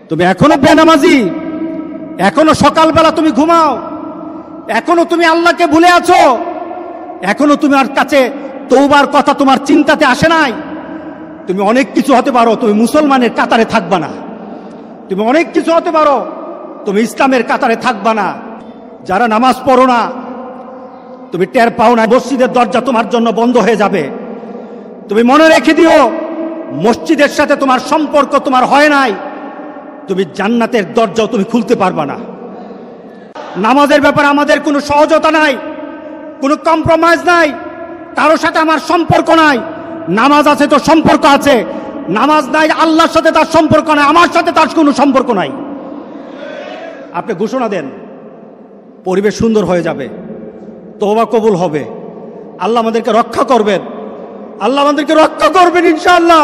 তুমি এখনো বেনামাজি, এখনো সকালবেলা তুমি ঘুমাও, এখনো তুমি আল্লাহকে ভুলে আছো, এখনো তোমার কাছে তওবার কথা তোমার চিন্তাতে আসে নাই। তুমি অনেক কিছু হতে পারো, তুমি মুসলমানের কাতারে থাকবা না। তুমি অনেক কিছু হতে পারো, তুমি ইসলামের কাতারে থাকবা না। যারা নামাজ পড়ো না, তুমি টের পাও না, মসজিদের দরজা তোমার জন্য বন্ধ হয়ে যাবে। তুমি মনে রেখে দিও, মসজিদের সাথে তোমার সম্পর্ক তোমার হয় নাই, তুমি জান্নাতের দরজাও তুমি খুলতে পারবা না। নামাজের ব্যাপারে আমাদের কোনো সহজতা নাই, কোনো কম্প্রোমাইজ নাই, কারোর সাথে আমার সম্পর্ক নাই। নামাজ আছে তো সম্পর্ক আছে, নামাজ নাই আল্লাহর সাথে তার সম্পর্ক নাই, আমার সাথে তার কোনো সম্পর্ক নাই। আপনি ঘোষণা দেন, পরিবেশ সুন্দর হয়ে যাবে, তওবা কবুল হবে, আল্লাহ আমাদেরকে রক্ষা করবেন, আল্লাহ আমাদেরকে রক্ষা করবেন ইনশাআল্লাহ।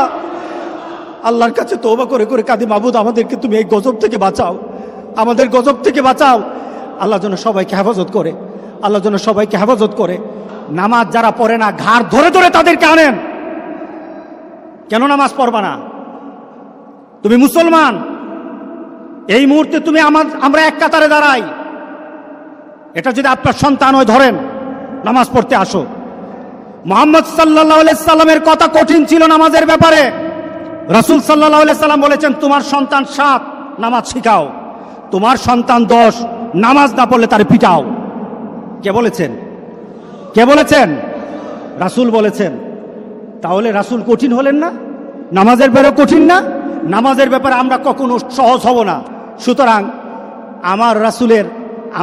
আল্লাহর কাছে তওবা করে করে কাঁদি, মাবুদ আমাদেরকে তুমি এই গজব থেকে বাঁচাও, আমাদের গজব থেকে বাঁচাও। আল্লাহ যেন সবাইকে হেফাজত করে, আল্লাহ যেন সবাইকে হেফাজত করে। নামাজ যারা পড়ে না, ঘাড় ধরে ধরে তাদেরকে আনেন। কেন নামাজ পড়বা না? তুমি মুসলমান, এই মুহূর্তে তুমি আমরা এক কাতারে দাঁড়াই। এটা যদি আপনার সন্তান হয়, ধরেন নামাজ পড়তে আসো। মুহাম্মদ সাল্লাল্লাহু আলাইহি সাল্লামের কথা কঠিন ছিল নামাজের ব্যাপারে। রাসূল সাল্লাল্লাহু আলাইহি সাল্লাম বলেছেন, তোমার সন্তান 7 নামাজ শিখাও, তোমার সন্তান 10 নামাজ না পড়লে তারে পিটাও। কে বলেছেন? কে বলেছেন? রাসূল বলেছেন। তাহলে রাসূল কঠিন হলেন না? নামাজের ব্যাপারে কঠিন না? নামাজের ব্যাপারে আমরা কখনো সহজ হব না। সুতরাং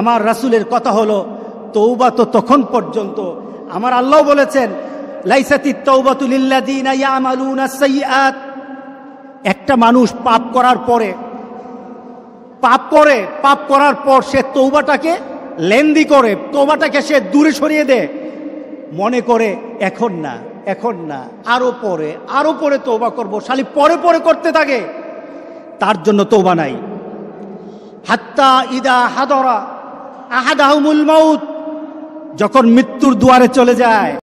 আমার রাসূলের কথা হলো, তওবা তো তখন পর্যন্ত। আমার আল্লাহ বলেছেন, লাইসাতিত তাওবাতু লিল্লাযিনা ইয়ামালুনা সাইয়্যাত। একটা মানুষ পাপ করার পর সে তওবাটাকে লেন্দি করে, তওবাটাকে সে দূরে সরিয়ে দেয়, মনে করে এখন না আরো পরে তওবা করব, শালি পরে করতে থাকে, তার জন্য তওবা নাই। হাত্তা ইদা হাদরা আহাদাহুমুল মাউত, যখন মৃত্যুর দুয়ারে চলে যায়,